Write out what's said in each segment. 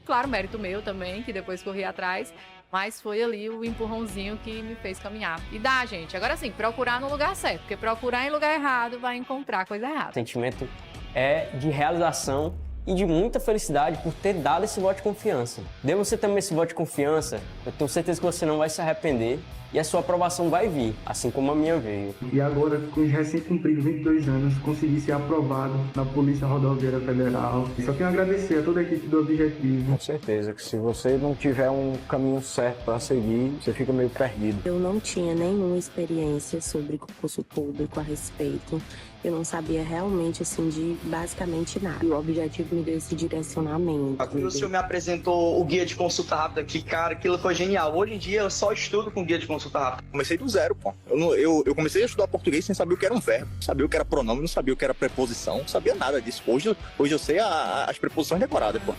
Claro, mérito meu também, que depois corri atrás, mas foi ali o empurrãozinho que me fez caminhar. E dá, gente. Agora sim, procurar no lugar certo, porque procurar em lugar errado vai encontrar coisa O errada. sentimento é de realização e de muita felicidade por ter dado esse voto de confiança. Dê você também esse voto de confiança, eu tenho certeza que você não vai se arrepender e a sua aprovação vai vir, assim como a minha veio. E agora, com os recém-cumpridos 22 anos, consegui ser aprovado na Polícia Rodoviária Federal. E só tenho a agradecer a toda a equipe do Objetivo. Com certeza que se você não tiver um caminho certo para seguir, você fica meio perdido. Eu não tinha nenhuma experiência sobre concurso público a respeito. Eu não sabia realmente, assim, de basicamente nada. E o Objetivo me deu esse direcionamento. O senhor me apresentou o guia de consulta rápida, que, cara, aquilo foi genial. Hoje em dia eu só estudo com guia de consulta rápida. Comecei do zero, pô. Eu comecei a estudar português sem saber o que era um verbo, sabia o que era pronome, não sabia o que era preposição, não sabia nada disso. Hoje eu sei as preposições decoradas, pô.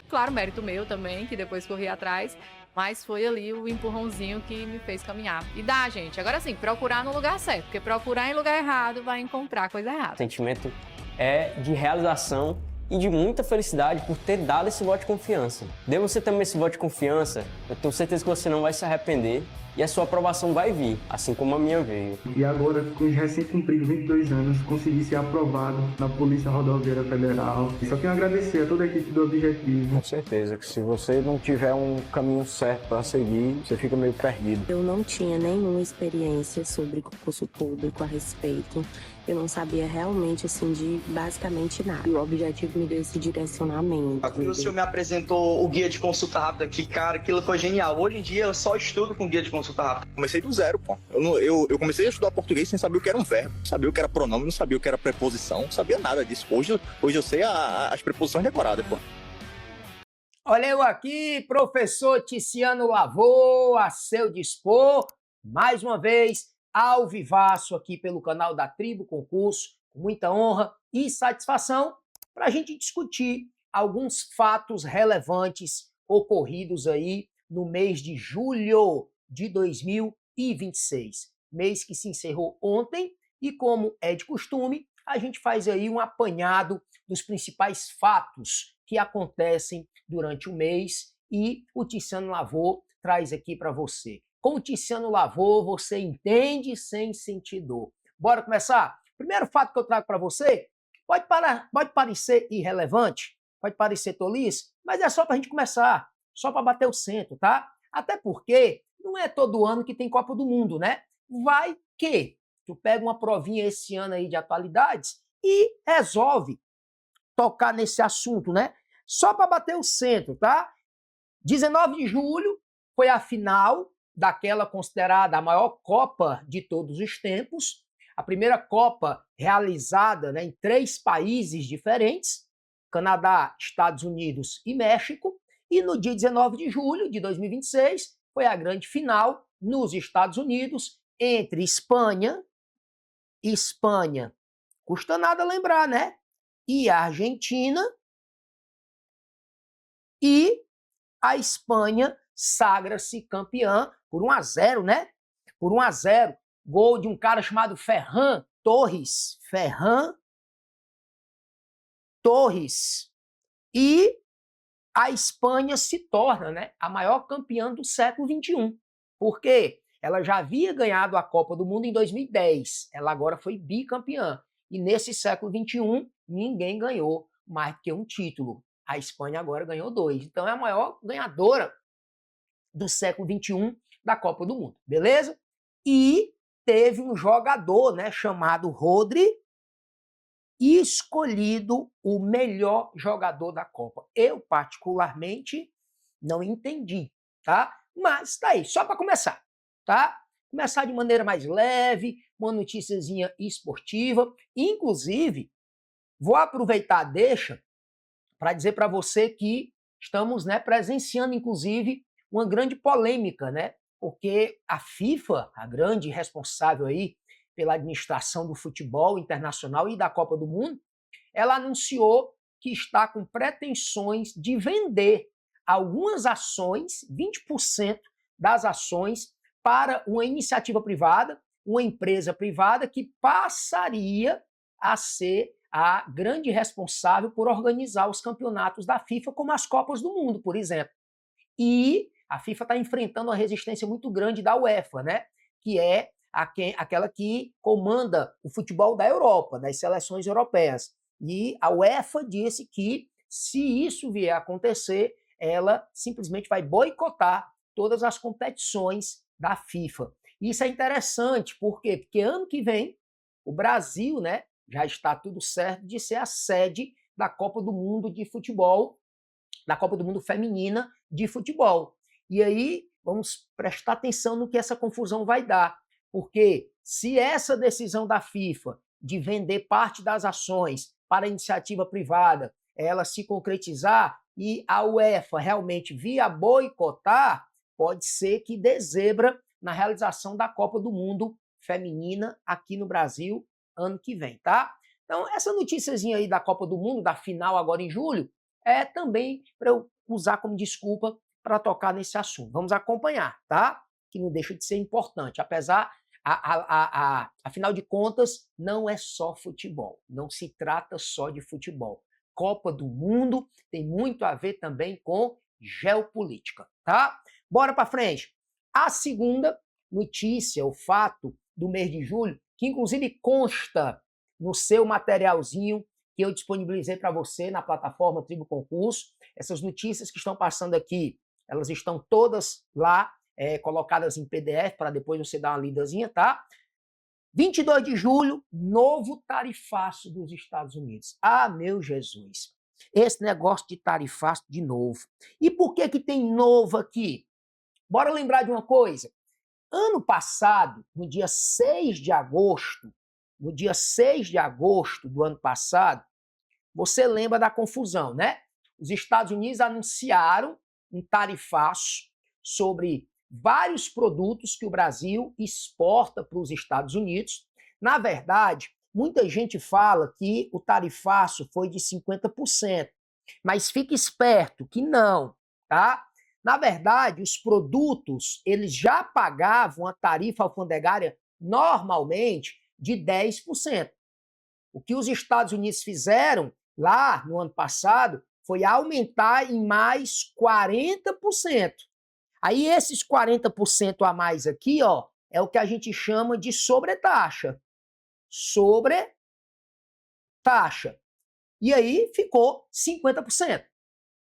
Claro, mérito meu também, que depois corri atrás, mas foi ali o empurrãozinho que me fez caminhar. E dá, gente. Agora sim, procurar no lugar certo, porque procurar em lugar errado vai encontrar coisa errada. O sentimento é de realização e de muita felicidade por ter dado esse voto de confiança. Dê você também esse voto de confiança, eu tenho certeza que você não vai se arrepender e a sua aprovação vai vir, assim como a minha veio. E agora, com os recém-cumpridos 22 anos, consegui ser aprovado na Polícia Rodoviária Federal. E só tenho a agradecer a toda a equipe do Objetivo. Com certeza que se você não tiver um caminho certo para seguir, você fica meio perdido. Eu não tinha nenhuma experiência sobre concurso público a respeito. Eu não sabia realmente, assim, de basicamente nada. E o Objetivo me deu esse direcionamento. O senhor me apresentou o guia de consulta rápida, que, cara, aquilo foi genial. Hoje em dia eu só estudo com guia de consulta rápida. Comecei do zero, pô. Eu comecei a estudar português sem saber o que era um verbo, não sabia o que era pronome, não sabia o que era preposição, não sabia nada disso. Hoje eu sei as preposições decoradas, pô. Olha eu aqui, professor Ticiano Lavô, a seu dispor, mais uma vez, ao vivaço aqui pelo canal da Tribo Concurso, com muita honra e satisfação, para a gente discutir alguns fatos relevantes ocorridos aí no mês de julho de 2026, mês que se encerrou ontem, e como é de costume, a gente faz aí um apanhado dos principais fatos que acontecem durante o mês e o Ticiano Lavô traz aqui para você. Com o Ticiano Lavô, você entende sem sentir dor. Bora começar? Primeiro fato que eu trago para você, pode parecer irrelevante, pode parecer tolice, mas é só para a gente começar, só para bater o centro, tá? Até porque não é todo ano que tem Copa do Mundo, né? Vai que tu pega uma provinha esse ano aí de atualidades e resolve tocar nesse assunto, né? Só para bater o centro, tá? 19 de julho foi a final daquela considerada a maior Copa de todos os tempos, a primeira Copa realizada, né, em 3 países diferentes, Canadá, Estados Unidos e México, e no dia 19 de julho de 2026 foi a grande final nos Estados Unidos entre Espanha, custa nada lembrar, né? E a Argentina, e a Espanha sagra-se campeã por 1-0, né? Por 1-0, gol de um cara chamado Ferran Torres. E a Espanha se torna, né, a maior campeã do século XXI. Por quê? Ela já havia ganhado a Copa do Mundo em 2010. Ela agora foi bicampeã. E nesse século XXI, ninguém ganhou mais do que um título. A Espanha agora ganhou 2. Então é a maior ganhadora do século XXI da Copa do Mundo. Beleza? E teve um jogador, né, chamado Rodri, escolhido o melhor jogador da Copa. Eu, particularmente, não entendi, tá? Mas tá aí, só para começar, tá? Começar de maneira mais leve, uma noticiazinha esportiva. Inclusive, vou aproveitar a deixa para dizer para você que estamos, né, presenciando, inclusive, uma grande polêmica, né? Porque a FIFA, a grande responsável aí pela administração do futebol internacional e da Copa do Mundo, ela anunciou que está com pretensões de vender algumas ações, 20% das ações, para uma iniciativa privada, uma empresa privada que passaria a ser a grande responsável por organizar os campeonatos da FIFA, como as Copas do Mundo, por exemplo. E a FIFA está enfrentando uma resistência muito grande da UEFA, né? Que é aquela que comanda o futebol da Europa, das seleções europeias. E a UEFA disse que, se isso vier a acontecer, ela simplesmente vai boicotar todas as competições da FIFA. Isso é interessante, por quê? Porque ano que vem, o Brasil, né, já está tudo certo de ser a sede da Copa do Mundo de futebol, da Copa do Mundo feminina de futebol. E aí, vamos prestar atenção no que essa confusão vai dar, porque se essa decisão da FIFA de vender parte das ações para a iniciativa privada, ela se concretizar e a UEFA realmente vir a boicotar, pode ser que dê zebra na realização da Copa do Mundo feminina aqui no Brasil ano que vem, tá? Então, essa noticiazinha aí da Copa do Mundo, da final agora em julho, é também para eu usar como desculpa para tocar nesse assunto. Vamos acompanhar, tá? Que não deixa de ser importante, apesar, afinal de contas, não é só futebol, não se trata só de futebol. Copa do Mundo tem muito a ver também com geopolítica, tá? Bora para frente. A segunda notícia, o fato do mês de julho, que inclusive consta no seu materialzinho que eu disponibilizei para você na plataforma Tribo Concurso. Essas notícias que estão passando aqui, elas estão todas lá, colocadas em PDF, para depois você dar uma lidazinha, tá? 22 de julho, novo tarifaço dos Estados Unidos. Ah, meu Jesus! Esse negócio de tarifaço de novo. E por que que tem novo aqui? Bora lembrar de uma coisa. Ano passado, no dia 6 de agosto, do ano passado, você lembra da confusão, né? Os Estados Unidos anunciaram um tarifaço sobre vários produtos que o Brasil exporta para os Estados Unidos. Na verdade, muita gente fala que o tarifaço foi de 50%, mas fique esperto que não, tá? Na verdade, os produtos, eles já pagavam a tarifa alfandegária normalmente de 10%. O que os Estados Unidos fizeram lá no ano passado foi aumentar em mais 40%. Aí esses 40% a mais aqui, ó, é o que a gente chama de sobretaxa. Sobretaxa. E aí ficou 50%.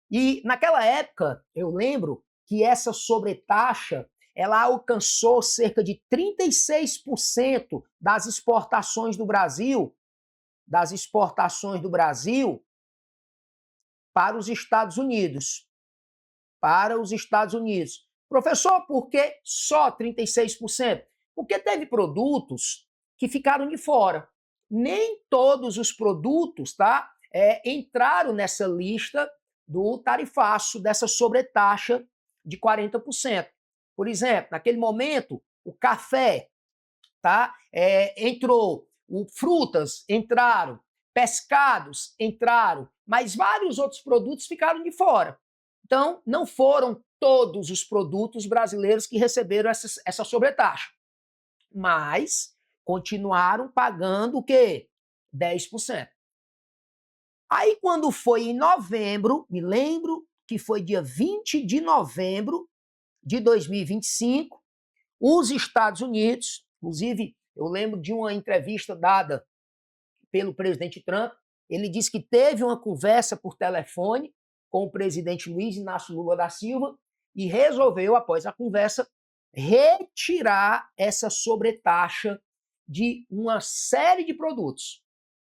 E naquela época, eu lembro que essa sobretaxa, ela alcançou cerca de 36% das exportações do Brasil, para os Estados Unidos. Professor, por que só 36%? Porque teve produtos que ficaram de fora. Nem todos os produtos, tá, entraram nessa lista do tarifaço, dessa sobretaxa de 40%. Por exemplo, naquele momento, o café, tá, entrou, frutas entraram, pescados entraram, mas vários outros produtos ficaram de fora. Então, não foram todos os produtos brasileiros que receberam essa sobretaxa, mas continuaram pagando o quê? 10%. Aí, quando foi em novembro, me lembro que foi dia 20 de novembro de 2025, os Estados Unidos, inclusive, eu lembro de uma entrevista dada pelo presidente Trump, ele disse que teve uma conversa por telefone com o presidente Luiz Inácio Lula da Silva e resolveu, após a conversa, retirar essa sobretaxa de uma série de produtos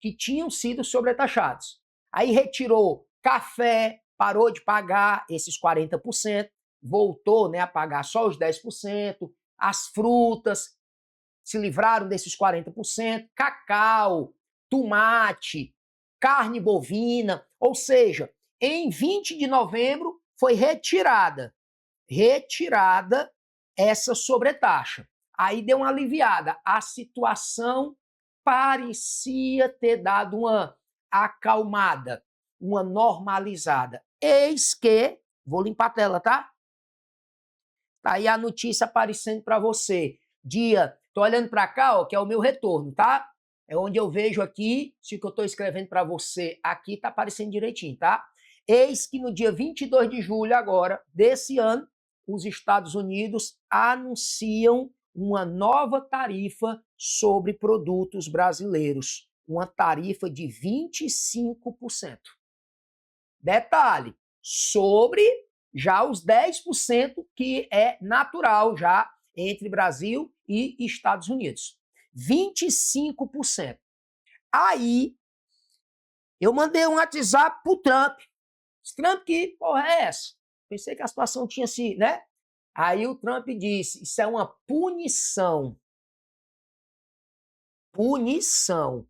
que tinham sido sobretaxados. Aí retirou café, parou de pagar esses 40%, voltou, né, a pagar só os 10%, as frutas se livraram desses 40%, cacau, tomate, carne bovina, ou seja, em 20 de novembro foi retirada essa sobretaxa. Aí deu uma aliviada. A situação parecia ter dado uma acalmada, uma normalizada. Eis que, vou limpar a tela, tá? Tá aí a notícia aparecendo para você. Tô olhando para cá, ó, que é o meu retorno, tá? é onde eu vejo aqui, se o que eu estou escrevendo para você aqui está aparecendo direitinho, tá? Eis que no dia 22 de julho agora, desse ano, os Estados Unidos anunciam uma nova tarifa sobre produtos brasileiros, uma tarifa de 25%. Detalhe, sobre já os 10% que é natural já entre Brasil e Estados Unidos. 25%. Aí, eu mandei um WhatsApp pro Trump. Trump, que porra é essa? Pensei que a situação tinha se, né? Aí o Trump disse, isso é uma punição. Punição.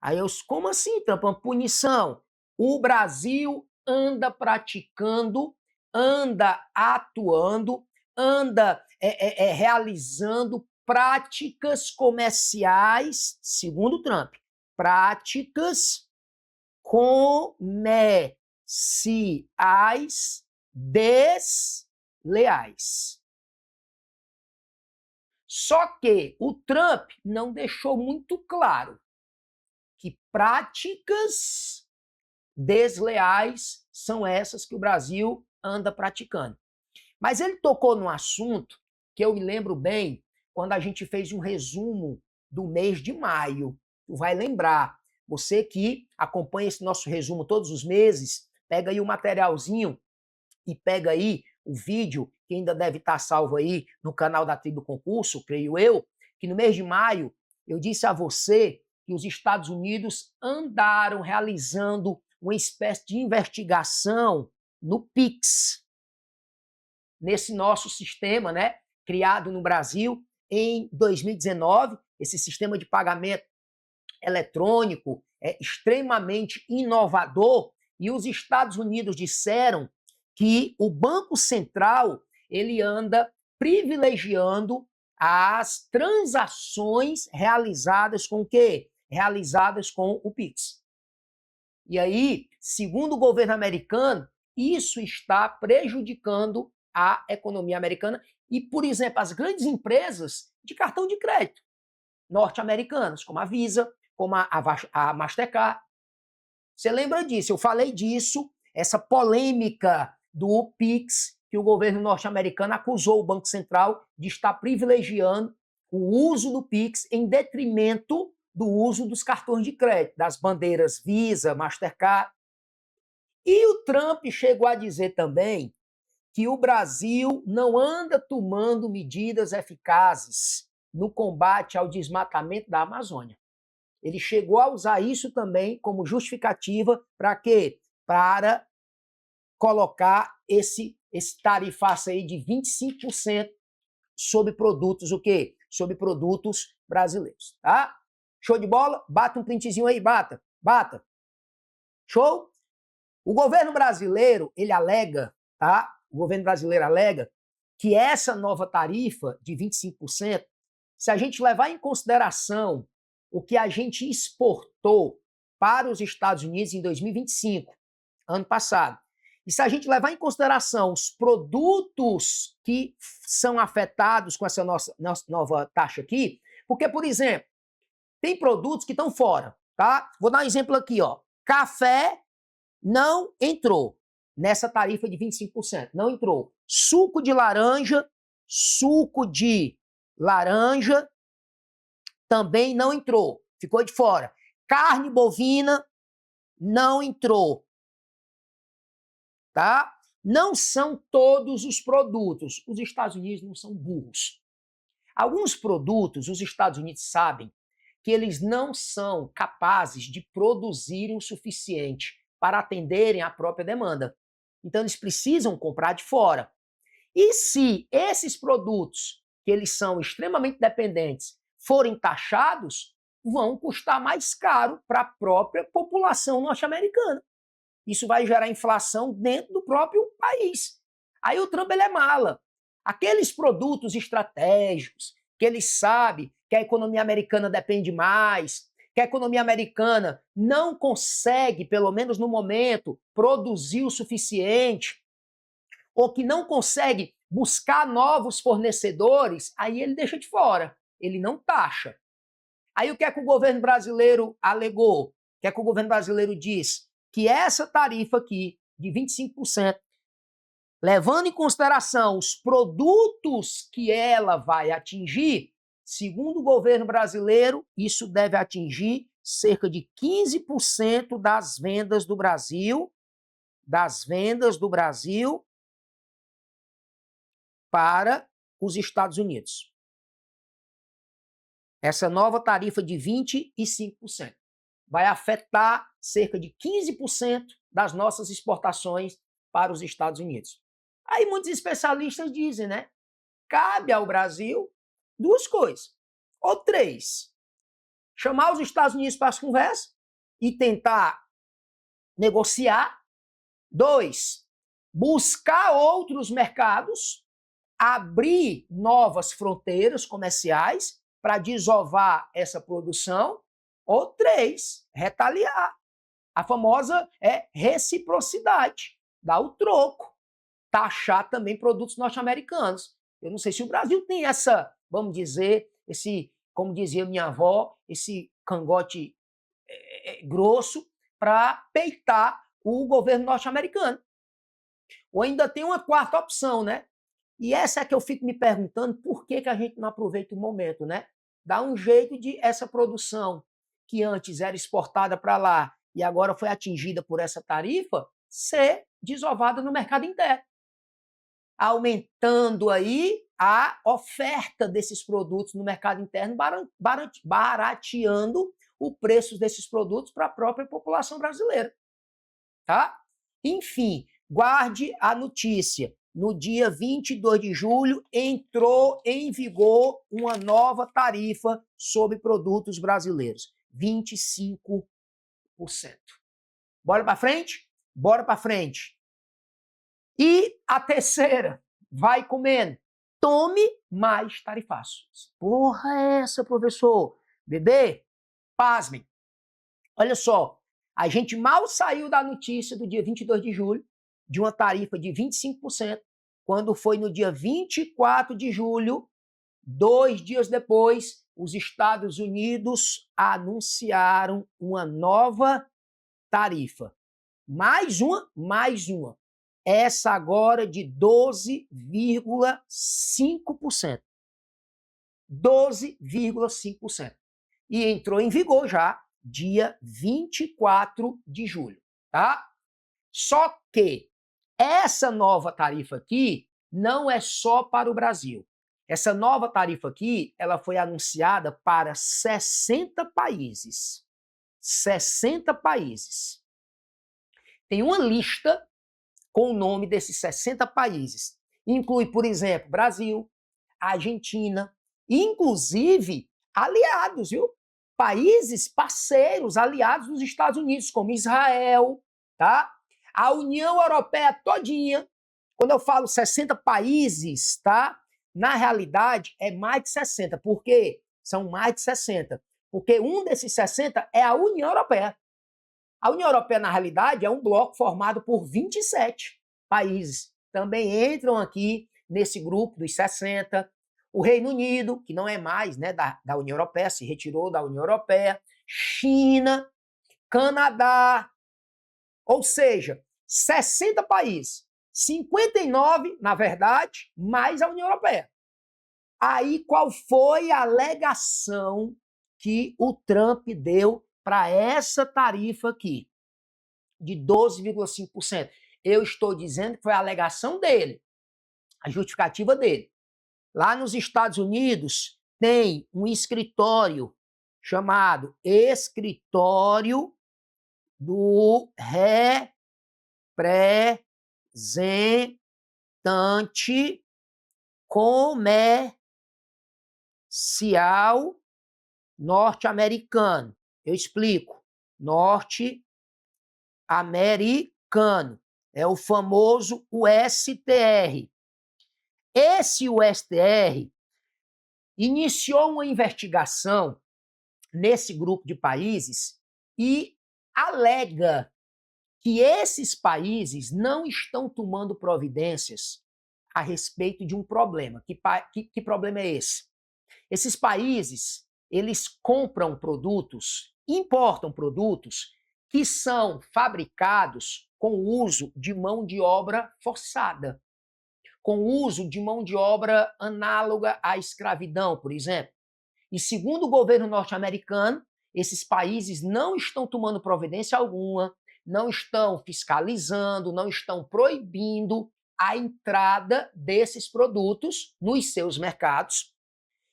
Aí eu, como assim, Trump? Uma punição? O Brasil anda praticando, anda atuando, anda realizando práticas comerciais, segundo Trump, práticas comerciais desleais. Só que o Trump não deixou muito claro que práticas desleais são essas que o Brasil anda praticando. Mas ele tocou num assunto que eu me lembro bem quando a gente fez um resumo do mês de maio. Tu vai lembrar. Você que acompanha esse nosso resumo todos os meses, pega aí o materialzinho e pega aí o vídeo, que ainda deve estar salvo aí no canal da Tribo Concurso, creio eu, que no mês de maio eu disse a você que os Estados Unidos andaram realizando uma espécie de investigação no Pix, nesse nosso sistema, né, criado no Brasil em 2019, esse sistema de pagamento eletrônico é extremamente inovador, e os Estados Unidos disseram que o Banco Central ele anda privilegiando as transações realizadas com o quê? Realizadas com o Pix. E aí, segundo o governo americano, isso está prejudicando a economia americana e, por exemplo, as grandes empresas de cartão de crédito norte-americanas, como a Visa, como a Mastercard. Você lembra disso? Eu falei disso, essa polêmica do Pix, que o governo norte-americano acusou o Banco Central de estar privilegiando o uso do Pix em detrimento do uso dos cartões de crédito, das bandeiras Visa, Mastercard. E o Trump chegou a dizer também que o Brasil não anda tomando medidas eficazes no combate ao desmatamento da Amazônia. Ele chegou a usar isso também como justificativa para quê? Para colocar esse tarifaço aí de 25% sobre produtos, o quê? Sobre produtos brasileiros, tá? Show de bola? Bata um printzinho aí, bata. Show? O governo brasileiro, ele alega, tá? O governo brasileiro alega que essa nova tarifa de 25%, se a gente levar em consideração o que a gente exportou para os Estados Unidos em 2025, ano passado, e se a gente levar em consideração os produtos que são afetados com essa nossa nova taxa aqui, porque, por exemplo, tem produtos que estão fora, tá? Vou dar um exemplo aqui, ó. Café não entrou nessa tarifa de 25%, não entrou. Suco de laranja também não entrou, ficou de fora. Carne bovina não entrou, tá? Não são todos os produtos. Os Estados Unidos não são burros. Alguns produtos, os Estados Unidos sabem que eles não são capazes de produzirem o suficiente para atenderem à própria demanda. Então, eles precisam comprar de fora. E se esses produtos, que eles são extremamente dependentes, forem taxados, vão custar mais caro para a própria população norte-americana. Isso vai gerar inflação dentro do próprio país. Aí o Trump ele é mala. Aqueles produtos estratégicos que ele sabe que a economia americana depende mais, que a economia americana não consegue, pelo menos no momento, produzir o suficiente, ou que não consegue buscar novos fornecedores, aí ele deixa de fora, ele não taxa. Aí o que é que o governo brasileiro alegou? O que é que o governo brasileiro diz? Que essa tarifa aqui, de 25%, levando em consideração os produtos que ela vai atingir, segundo o governo brasileiro, isso deve atingir cerca de 15% das vendas do Brasil, para os Estados Unidos. Essa nova tarifa de 25% vai afetar cerca de 15% das nossas exportações para os Estados Unidos. Aí muitos especialistas dizem, né? Cabe ao Brasil duas coisas, ou três. Chamar os Estados Unidos para as conversas e tentar negociar. 2, buscar outros mercados, abrir novas fronteiras comerciais para desovar essa produção. Ou 3, retaliar. A famosa reciprocidade, dar o troco, taxar também produtos norte-americanos. Eu não sei se o Brasil tem essa, vamos dizer, esse, como dizia minha avó, esse cangote grosso para peitar o governo norte-americano. Ou ainda tem uma quarta opção, né? E essa é que eu fico me perguntando por que a gente não aproveita o momento, né? Dá um jeito de essa produção que antes era exportada para lá e agora foi atingida por essa tarifa ser desovada no mercado interno, aumentando aí a oferta desses produtos no mercado interno, barateando o preço desses produtos para a própria população brasileira. Tá? Enfim, guarde a notícia. No dia 22 de julho, entrou em vigor uma nova tarifa sobre produtos brasileiros. 25%. Bora para frente? Bora para frente. E a terceira, vai comendo. Tome mais tarifaços. Porra é essa, professor? Bebê, pasmem. Olha só, a gente mal saiu da notícia do dia 22 de julho, de uma tarifa de 25%, quando foi no dia 24 de julho, 2 dias depois, os Estados Unidos anunciaram uma nova tarifa. Mais uma. Essa agora de 12,5%. 12,5%. E entrou em vigor já dia 24 de julho, tá? Só que essa nova tarifa aqui não é só para o Brasil. Essa nova tarifa aqui, ela foi anunciada para 60 países. 60 países. Tem uma lista com o nome desses 60 países. Inclui, por exemplo, Brasil, Argentina, inclusive aliados, viu? Países parceiros, aliados dos Estados Unidos, como Israel, tá? A União Europeia todinha. Quando eu falo 60 países, tá? Na realidade, é mais de 60. Por quê? São mais de 60. Porque um desses 60 é a União Europeia. A União Europeia, na realidade, é um bloco formado por 27 países. Também entram aqui nesse grupo dos 60. O Reino Unido, que não é mais, né, da União Europeia, se retirou da União Europeia. China, Canadá. Ou seja, 60 países. 59, na verdade, mais a União Europeia. Aí qual foi a alegação que o Trump deu para essa tarifa aqui, de 12,5%? Eu estou dizendo que foi a alegação dele, a justificativa dele. Lá nos Estados Unidos tem um escritório chamado Escritório do Representante Comercial Norte-Americano. Eu explico. Norte-americano. É o famoso USTR. Esse USTR iniciou uma investigação nesse grupo de países e alega que esses países não estão tomando providências a respeito de um problema. Que problema é esse? Esses países eles compram produtos, importam produtos que são fabricados com o uso de mão de obra forçada, com o uso de mão de obra análoga à escravidão, por exemplo. E segundo o governo norte-americano, esses países não estão tomando providência alguma, não estão fiscalizando, não estão proibindo a entrada desses produtos nos seus mercados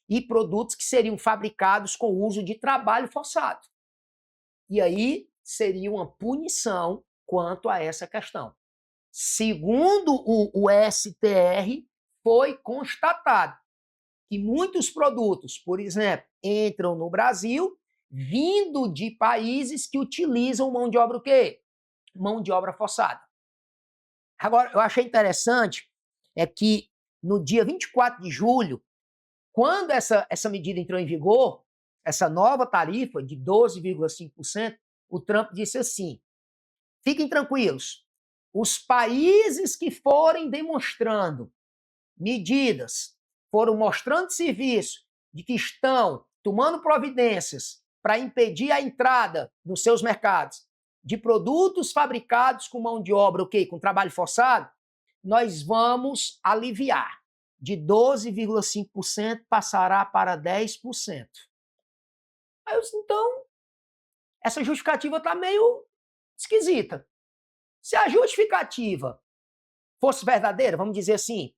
e produtos que seriam fabricados com o uso de trabalho forçado. E aí seria uma punição quanto a essa questão. Segundo o STR, foi constatado que muitos produtos, por exemplo, entram no Brasil vindo de países que utilizam mão de obra o quê? Mão de obra forçada. Agora, eu achei interessante é que no dia 24 de julho, quando essa medida entrou em vigor, essa nova tarifa de 12,5%, o Trump disse assim: fiquem tranquilos, os países que forem demonstrando medidas, foram mostrando serviço de que estão tomando providências para impedir a entrada nos seus mercados de produtos fabricados com mão de obra, ok, com trabalho forçado, nós vamos aliviar. De 12,5% passará para 10%. Aí eu disse, então, essa justificativa está meio esquisita. Se a justificativa fosse verdadeira, vamos dizer assim,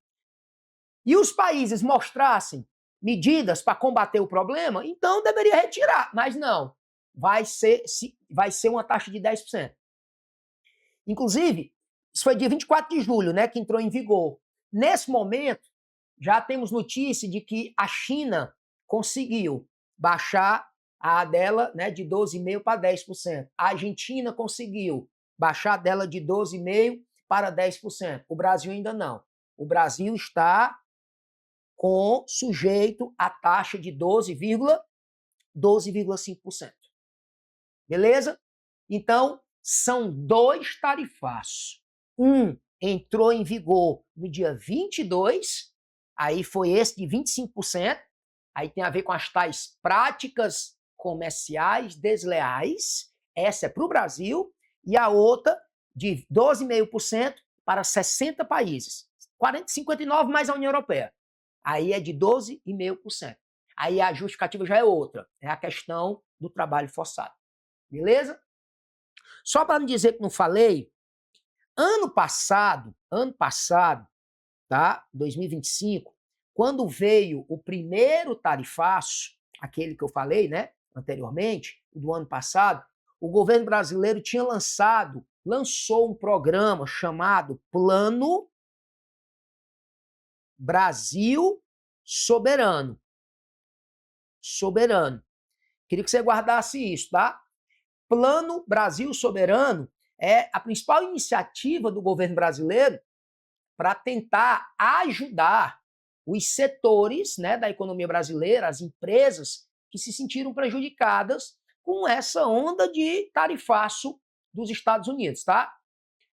e os países mostrassem medidas para combater o problema, então deveria retirar. Mas não, vai ser uma taxa de 10%. Inclusive, isso foi dia 24 de julho, né, que entrou em vigor. Nesse momento, já temos notícia de que a China conseguiu baixar a dela, né, de 12,5% para 10%. A Argentina conseguiu baixar dela de 12,5% para 10%. O Brasil ainda não. O Brasil está sujeito à taxa de 12,5%. Beleza? Então, são dois tarifaços. Um entrou em vigor no dia 22, aí foi esse de 25%, aí tem a ver com as tais práticas comerciais desleais, essa é para o Brasil, e a outra de 12,5% para 60 países, 59 mais a União Europeia. Aí é de 12,5%. Aí a justificativa já é outra, é a questão do trabalho forçado. Beleza? Só para não dizer que não falei, ano passado, tá? 2025, quando veio o primeiro tarifaço, aquele que eu falei, né, anteriormente, do ano passado, o governo brasileiro lançou um programa chamado Plano Brasil Soberano. Queria que você guardasse isso, tá? Plano Brasil Soberano é a principal iniciativa do governo brasileiro para tentar ajudar os setores, né, da economia brasileira, as empresas que se sentiram prejudicadas com essa onda de tarifaço dos Estados Unidos, tá?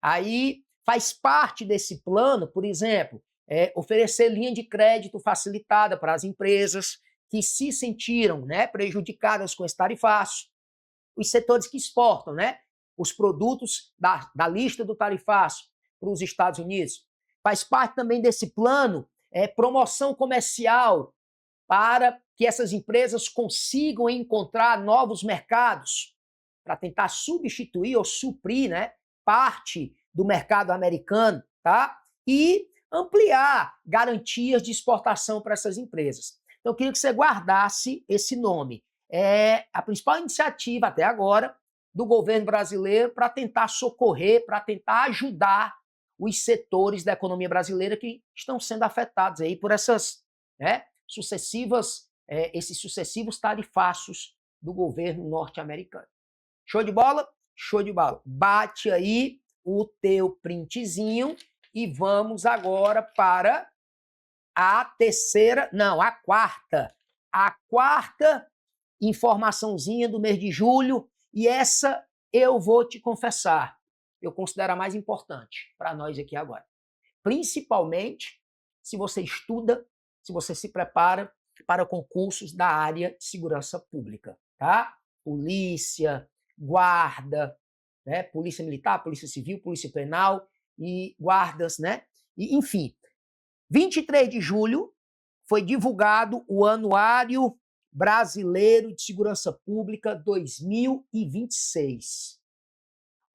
Aí faz parte desse plano, por exemplo, oferecer linha de crédito facilitada para as empresas que se sentiram, né, prejudicadas com esse tarifaço, os setores que exportam, né, os produtos da lista do tarifaço para os Estados Unidos. Faz parte também desse plano promoção comercial para que essas empresas consigam encontrar novos mercados para tentar substituir ou suprir, né, parte do mercado americano, tá? E ampliar garantias de exportação para essas empresas. Então, eu queria que você guardasse esse nome. É a principal iniciativa até agora do governo brasileiro para tentar socorrer, para tentar ajudar os setores da economia brasileira que estão sendo afetados aí por essas, né, esses sucessivos tarifaços do governo norte-americano. Show de bola? Show de bola. Bate aí o teu printzinho e vamos agora para a quarta informaçãozinha do mês de julho, e essa eu vou te confessar, eu considero a mais importante para nós aqui agora. Principalmente se você estuda, se você se prepara para concursos da área de segurança pública, tá? Polícia, guarda, né? Polícia Militar, Polícia Civil, Polícia Penal e guardas, né? E, enfim, 23 de julho foi divulgado o Anuário Brasileiro de Segurança Pública 2026.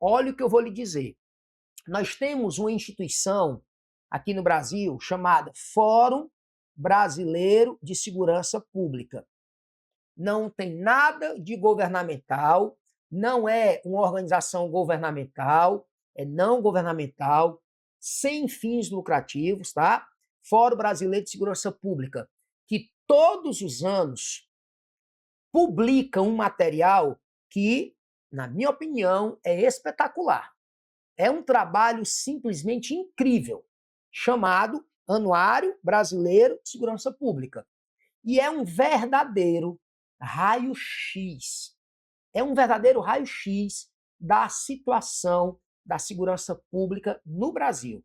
Olha o que eu vou lhe dizer. Nós temos uma instituição aqui no Brasil chamada Fórum Brasileiro de Segurança Pública. Não tem nada de governamental, não é uma organização governamental, é não governamental, sem fins lucrativos, tá? Fórum Brasileiro de Segurança Pública, que todos os anos publica um material que, na minha opinião, é espetacular. É um trabalho simplesmente incrível, chamado Anuário Brasileiro de Segurança Pública. E é um verdadeiro raio-x. É um verdadeiro raio-x da situação da segurança pública no Brasil.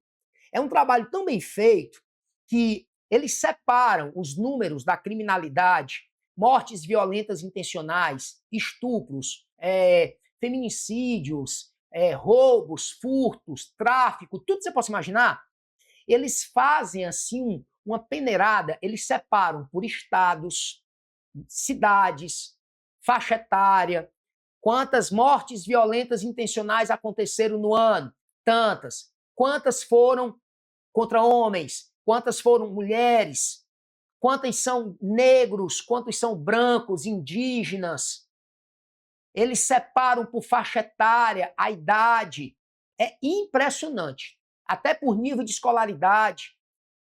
É um trabalho tão bem feito que eles separam os números da criminalidade, mortes violentas intencionais, estupros, feminicídios, roubos, furtos, tráfico, tudo que você possa imaginar. Eles fazem assim uma peneirada, eles separam por estados, cidades, faixa etária, quantas mortes violentas intencionais aconteceram no ano, tantas, quantas foram contra homens, quantas foram mulheres, quantas são negros, quantos são brancos, indígenas. Eles separam por faixa etária, a idade. É impressionante, até por nível de escolaridade.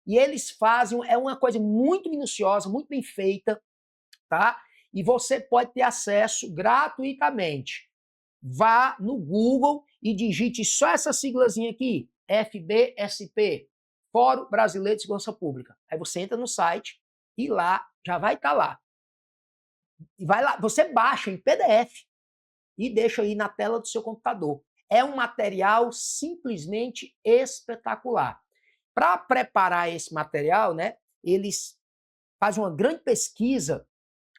E eles fazem, é uma coisa muito minuciosa, muito bem feita, tá? E você pode ter acesso gratuitamente. Vá no Google e digite só essa siglazinha aqui, FBSP, Fórum Brasileiro de Segurança Pública. Aí você entra no site e lá, já vai estar lá. E vai lá, você baixa em PDF e deixa aí na tela do seu computador. É um material simplesmente espetacular. Para preparar esse material, né, eles fazem uma grande pesquisa,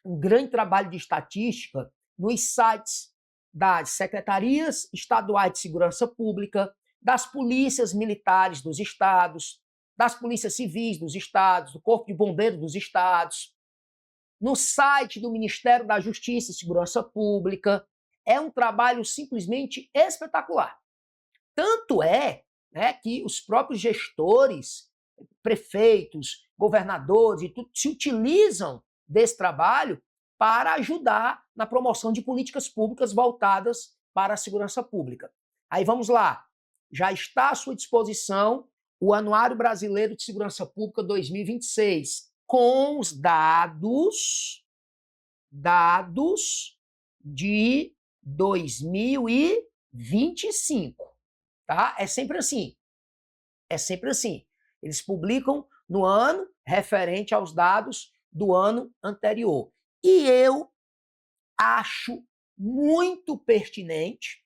um grande trabalho de estatística nos sites das secretarias estaduais de segurança pública, das polícias militares dos estados, das polícias civis dos estados, do Corpo de Bombeiros dos estados, no site do Ministério da Justiça e Segurança Pública. É um trabalho simplesmente espetacular. Tanto é, né, que os próprios gestores, prefeitos, governadores e tudo, se utilizam desse trabalho para ajudar na promoção de políticas públicas voltadas para a segurança pública. Aí vamos lá. Já está à sua disposição o Anuário Brasileiro de Segurança Pública 2026, com os dados de 2025, tá? É sempre assim. É sempre assim. Eles publicam no ano referente aos dados do ano anterior. E eu acho muito pertinente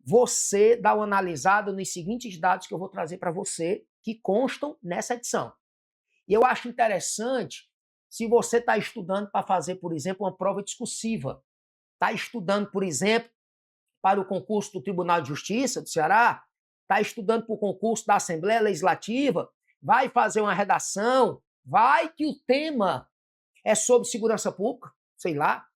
você dar uma analisada nos seguintes dados que eu vou trazer para você, que constam nessa edição. E eu acho interessante se você está estudando para fazer, por exemplo, uma prova discursiva, está estudando, por exemplo, para o concurso do Tribunal de Justiça do Ceará, está estudando para o concurso da Assembleia Legislativa, vai fazer uma redação, vai que o tema é sobre segurança pública, sei lá,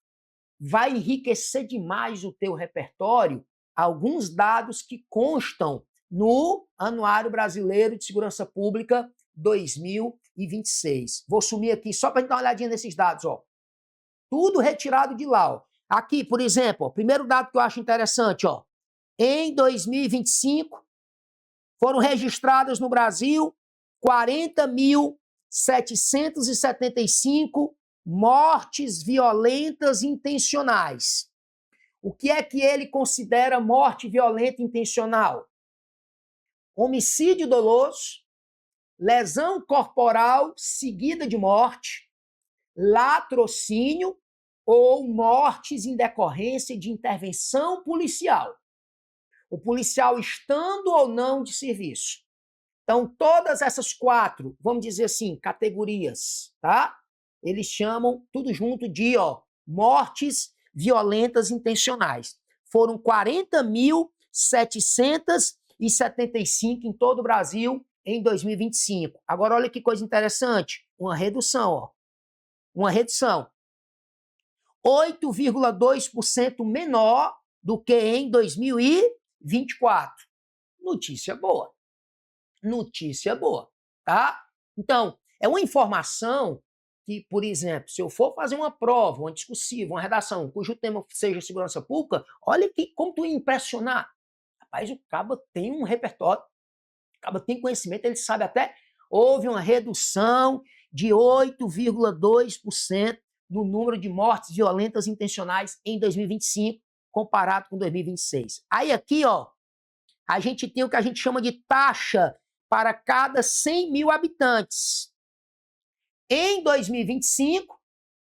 vai enriquecer demais o teu repertório alguns dados que constam no Anuário Brasileiro de Segurança Pública 2026. Vou sumir aqui só para a gente dar uma olhadinha nesses dados, ó. Tudo retirado de lá, ó. Aqui, por exemplo, o primeiro dado que eu acho interessante, ó. Em 2025, foram registradas no Brasil 40.775 mortes violentas intencionais. O que é que ele considera morte violenta intencional? Homicídio doloso, lesão corporal seguida de morte, latrocínio ou mortes em decorrência de intervenção policial. O policial estando ou não de serviço. Então, todas essas 4, vamos dizer assim, categorias, tá? eles chamam tudo junto de mortes violentas intencionais. Foram 40.775 em todo o Brasil em 2025. Agora, olha que coisa interessante, uma redução, uma redução. 8,2% menor do que em 2024. Notícia boa. Notícia boa, tá? Então, é uma informação que, por exemplo, se eu for fazer uma prova, uma discursiva, uma redação, cujo tema seja segurança pública, olha que, como tu ia impressionar. Rapaz, o cabo tem um repertório, o cabo tem conhecimento, ele sabe até. Houve uma redução de 8,2% no número de mortes violentas intencionais em 2025, comparado com 2026. Aí aqui, a gente tem o que a gente chama de taxa para cada 100 mil habitantes. Em 2025,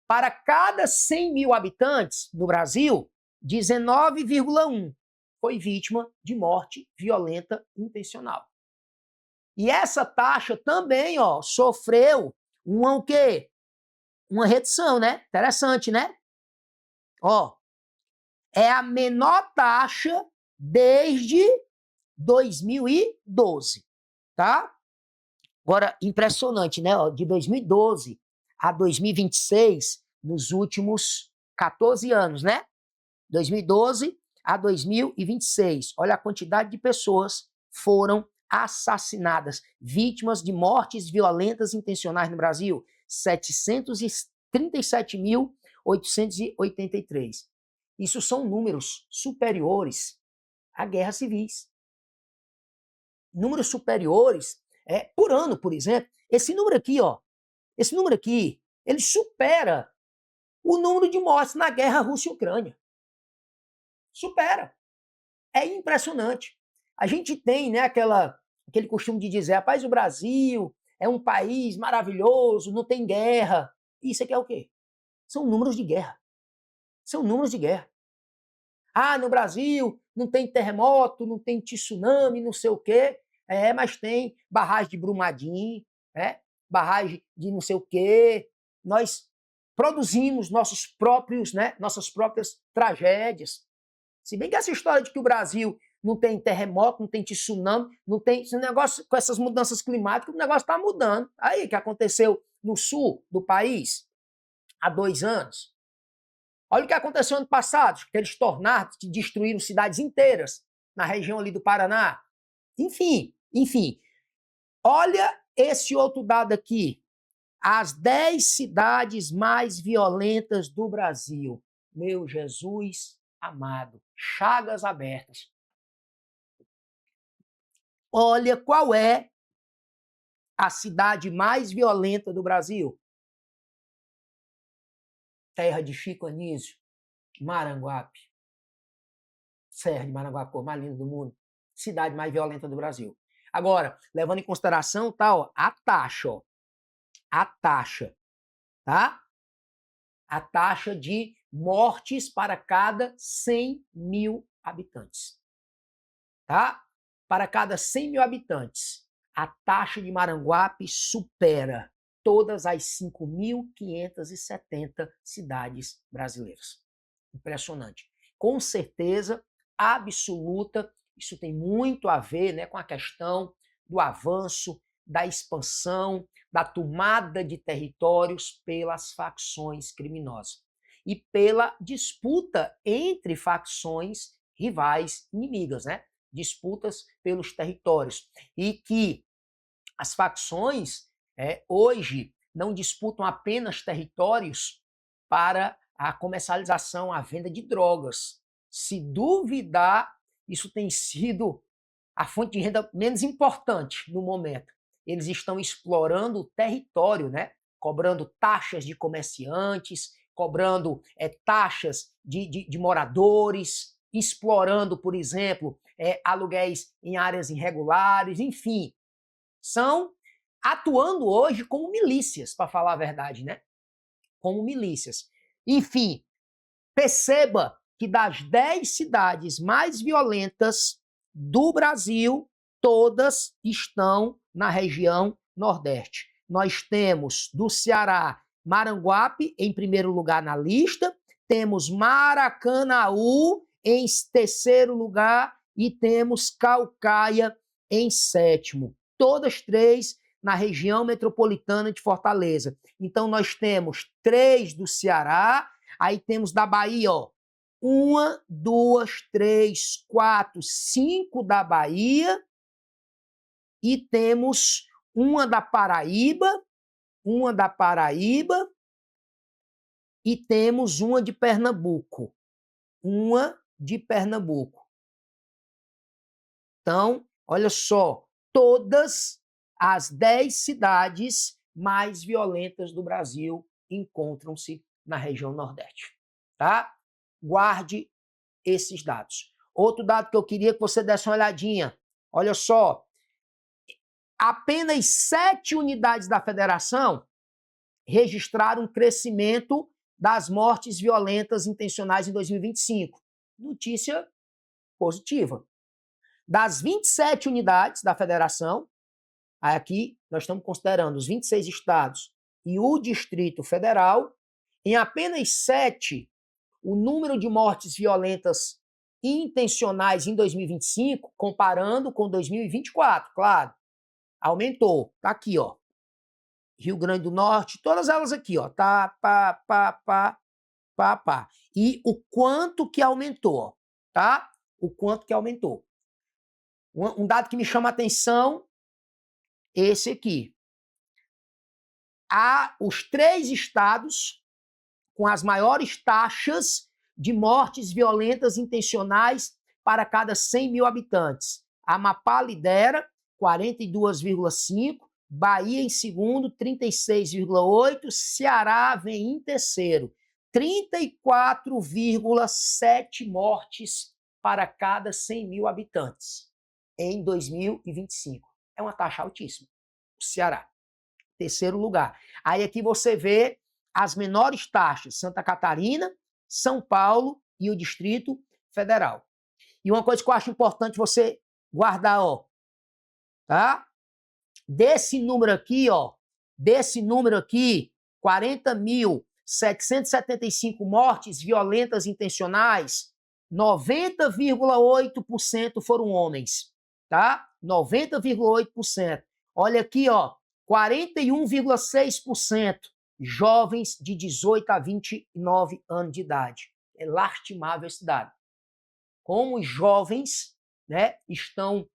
para cada 100 mil habitantes no Brasil, 19,1 foi vítima de morte violenta intencional. E essa taxa também, sofreu o quê? Uma redução, né? Interessante, né? É a menor taxa desde 2012, tá? Agora, impressionante, né? De 2012 a 2026, nos últimos 14 anos, né? 2012 a 2026. Olha a quantidade de pessoas foram assassinadas, vítimas de mortes violentas intencionais no Brasil. 737.883. Isso são números superiores a guerras civis. Números superiores por ano, por exemplo. Esse número aqui, ele supera o número de mortes na guerra Rússia e Ucrânia. Supera. É impressionante. A gente tem, né, aquele costume de dizer, rapaz, o Brasil é um país maravilhoso, não tem guerra. Isso aqui é o quê? São números de guerra. São números de guerra. Ah, no Brasil não tem terremoto, não tem tsunami, não sei o quê. Mas tem barragem de Brumadinho, barragem de não sei o quê. Nós produzimos nossas próprias tragédias. Se bem que essa história de que o Brasil não tem terremoto, não tem tsunami, não tem esse negócio com essas mudanças climáticas, o negócio está mudando. Aí, o que aconteceu no sul do país há 2 anos. Olha o que aconteceu ano passado, aqueles tornados que destruíram cidades inteiras na região ali do Paraná. Enfim. Olha esse outro dado aqui. As 10 cidades mais violentas do Brasil. Meu Jesus amado. Chagas abertas. Olha qual é a cidade mais violenta do Brasil. Terra de Chico Anísio, Maranguape. Serra de Maranguape, a mais linda do mundo. Cidade mais violenta do Brasil. Agora, levando em consideração a taxa, tá? A taxa de mortes para cada 100 mil habitantes. Tá? Para cada 100 mil habitantes, a taxa de Maranguape supera todas as 5.570 cidades brasileiras. Impressionante. Com certeza absoluta, isso tem muito a ver, né, com a questão do avanço, da expansão, da tomada de territórios pelas facções criminosas e pela disputa entre facções rivais inimigas, né? Disputas pelos territórios. E que as facções hoje não disputam apenas territórios para a comercialização, a venda de drogas. Se duvidar, isso tem sido a fonte de renda menos importante no momento. Eles estão explorando o território, né? Cobrando taxas de comerciantes, cobrando taxas de moradores, explorando, por exemplo, aluguéis em áreas irregulares, enfim. São atuando hoje como milícias, para falar a verdade, né? Como milícias. Enfim, perceba que das 10 cidades mais violentas do Brasil, todas estão na região Nordeste. Nós temos do Ceará Maranguape em primeiro lugar na lista, temos Maracanaú em terceiro lugar e temos Caucaia em sétimo. Todas três na região metropolitana de Fortaleza. Então, nós temos 3 do Ceará, aí temos da Bahia, ó, 1, 2, 3, 4, 5 da Bahia e temos uma da Paraíba e temos uma de Pernambuco. Então, olha só, todas as 10 cidades mais violentas do Brasil encontram-se na região Nordeste, tá? Guarde esses dados. Outro dado que eu queria que você desse uma olhadinha, olha só, apenas 7 unidades da federação registraram um crescimento das mortes violentas intencionais em 2025. Notícia positiva. Das 27 unidades da federação, aqui nós estamos considerando os 26 estados e o Distrito Federal, em apenas 7, o número de mortes violentas intencionais em 2025, comparando com 2024, claro, aumentou. Tá aqui, ó. Rio Grande do Norte, todas elas aqui, ó. Tá, pá. E o quanto que aumentou, tá? O quanto que aumentou. Um dado que me chama a atenção, esse aqui. Há os 3 estados com as maiores taxas de mortes violentas intencionais para cada 100 mil habitantes. Amapá lidera, 42,5%, Bahia em segundo, 36,8%, Ceará vem em terceiro, 34,7 mortes para cada 100 mil habitantes em 2025. É uma taxa altíssima. O Ceará, terceiro lugar. Aí aqui você vê as menores taxas, Santa Catarina, São Paulo e o Distrito Federal. E uma coisa que eu acho importante você guardar, ó, tá? Desse número aqui, 40.775 mortes violentas intencionais, 90,8% foram homens, tá? 90,8%. Olha aqui, ó, 41,6% jovens de 18 a 29 anos de idade. É lastimável esse dado. Como os jovens, né, estão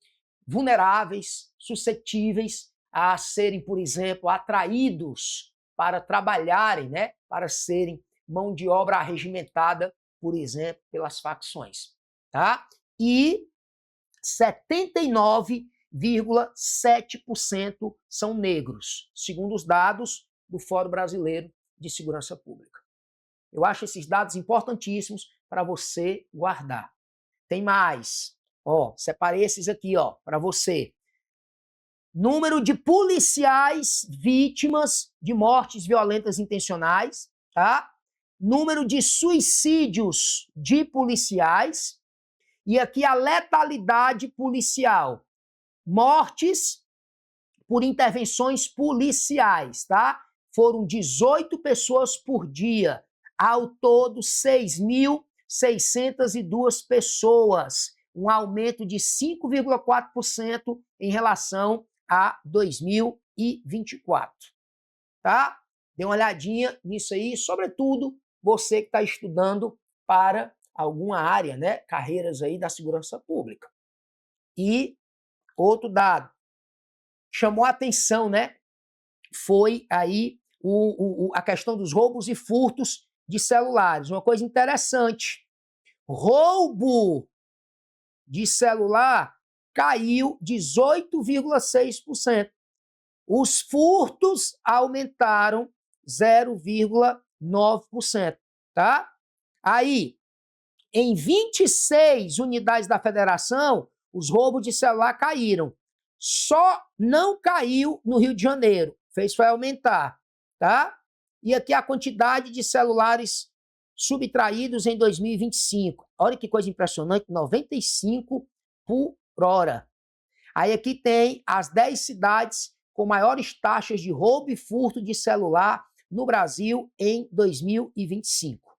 vulneráveis, suscetíveis a serem, por exemplo, atraídos para trabalharem, né, para serem mão de obra arregimentada, por exemplo, pelas facções, tá? E 79,7% são negros, segundo os dados do Fórum Brasileiro de Segurança Pública. Eu acho esses dados importantíssimos para você guardar. Tem mais. Ó, separei esses aqui, ó, para você. Número de policiais vítimas de mortes violentas intencionais, tá? Número de suicídios de policiais e aqui a letalidade policial. Mortes por intervenções policiais, tá? Foram 18 pessoas por dia. Ao todo, 6.602 pessoas. Um aumento de 5,4% em relação a 2024. Tá? Dê uma olhadinha nisso aí, sobretudo você que está estudando para alguma área, né? Carreiras aí da segurança pública. E outro dado, chamou a atenção, né? Foi aí a questão dos roubos e furtos de celulares. Uma coisa interessante, roubo de celular caiu 18,6%. Os furtos aumentaram 0,9%, tá? Aí, em 26 unidades da federação, os roubos de celular caíram. Só não caiu no Rio de Janeiro. Foi aumentar, tá? E aqui a quantidade de celulares subtraídos em 2025. Olha que coisa impressionante, 95 por hora. Aí aqui tem as 10 cidades com maiores taxas de roubo e furto de celular no Brasil em 2025.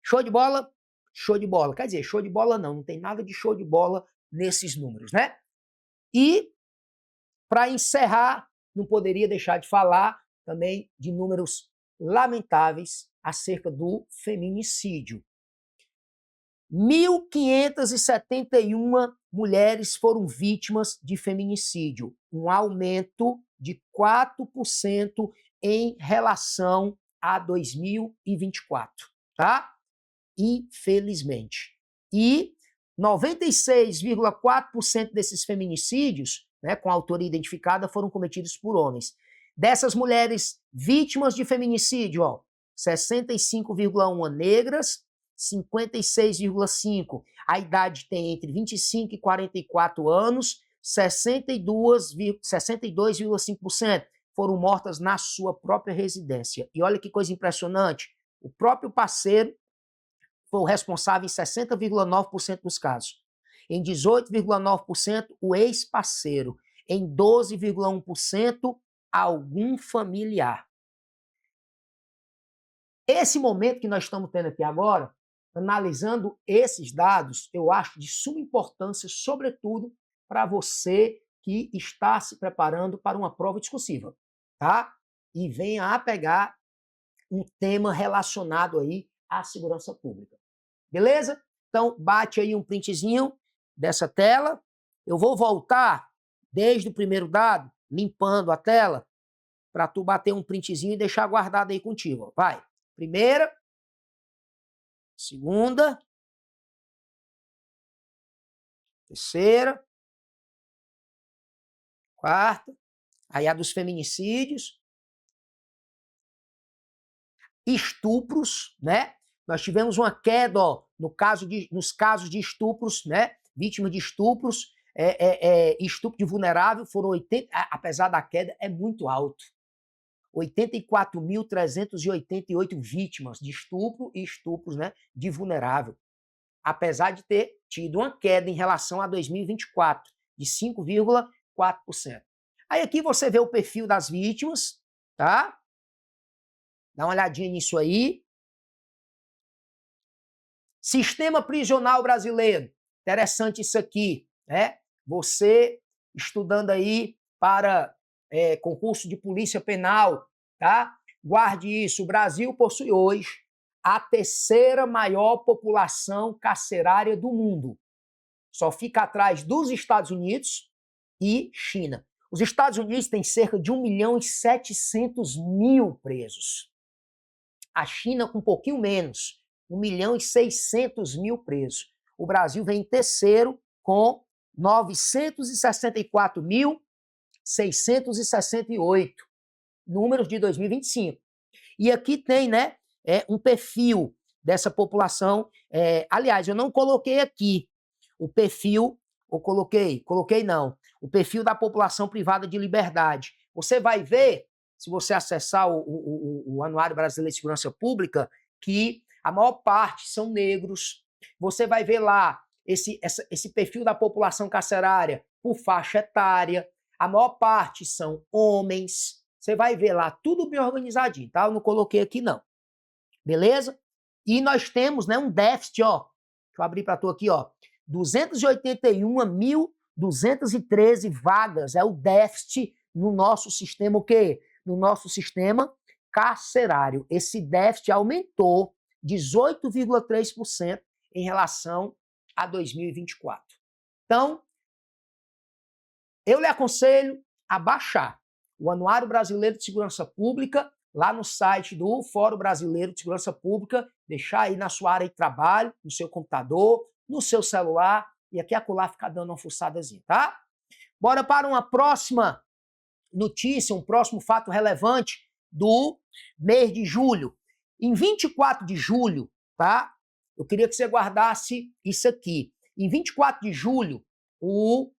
Show de bola? Show de bola. Quer dizer, show de bola não tem nada de show de bola nesses números, né? E, para encerrar, não poderia deixar de falar também de números lamentáveis acerca do feminicídio. 1.571 mulheres foram vítimas de feminicídio, um aumento de 4% em relação a 2024, tá? Infelizmente. E 96,4% desses feminicídios, né, com autoria identificada, foram cometidos por homens. Dessas mulheres vítimas de feminicídio, 65,1 negras, 56,5. A idade tem entre 25 e 44 anos, 62,5% foram mortas na sua própria residência. E olha que coisa impressionante, o próprio parceiro foi o responsável em 60,9% dos casos. Em 18,9%, o ex-parceiro. Em 12,1%, algum familiar. Esse momento que nós estamos tendo aqui agora, analisando esses dados, eu acho de suma importância, sobretudo, para você que está se preparando para uma prova discursiva, tá? E venha a pegar um tema relacionado aí à segurança pública. Beleza? Então, bate aí um printzinho dessa tela. Eu vou voltar desde o primeiro dado, limpando a tela, para tu bater um printzinho e deixar guardado aí contigo. Vai. Primeira, segunda, terceira, quarta, aí a dos feminicídios, estupros, né? Nós tivemos uma queda, nos casos de estupros, né? Vítimas de estupros, estupro de vulnerável, foram 80, apesar da queda, é muito alto. 84.388 vítimas de estupro e estupros, né, de vulnerável. Apesar de ter tido uma queda em relação a 2024, de 5,4%. Aí aqui você vê o perfil das vítimas, tá? Dá uma olhadinha nisso aí. Sistema prisional brasileiro. Interessante isso aqui, né? Você estudando aí para concurso de polícia penal, tá? Guarde isso. O Brasil possui hoje a terceira maior população carcerária do mundo. Só fica atrás dos Estados Unidos e China. Os Estados Unidos têm cerca de 1.700.000 presos. A China com um pouquinho menos, 1.600.000 presos. O Brasil vem em terceiro com 964.668 números de 2025. E aqui tem, né, um perfil dessa população. Aliás, eu não coloquei aqui o perfil, ou coloquei não, o perfil da população privada de liberdade. Você vai ver, se você acessar o Anuário Brasileiro de Segurança Pública, que a maior parte são negros. Você vai ver lá esse perfil da população carcerária por faixa etária. A maior parte são homens. Você vai ver lá tudo bem organizadinho, tá? Eu não coloquei aqui, não. Beleza? E nós temos, né, um déficit, ó. Deixa eu abrir para tu aqui, ó. 281.213 vagas é o déficit no nosso sistema, o quê? No nosso sistema carcerário. Esse déficit aumentou 18,3% em relação a 2024. Então, eu lhe aconselho a baixar o Anuário Brasileiro de Segurança Pública lá no site do Fórum Brasileiro de Segurança Pública, deixar aí na sua área de trabalho, no seu computador, no seu celular, e aqui acolá ficar dando uma fuçadazinha, tá? Bora para uma próxima notícia, um próximo fato relevante do mês de julho. Em 24 de julho, tá? Eu queria que você guardasse isso aqui. Em 24 de julho, o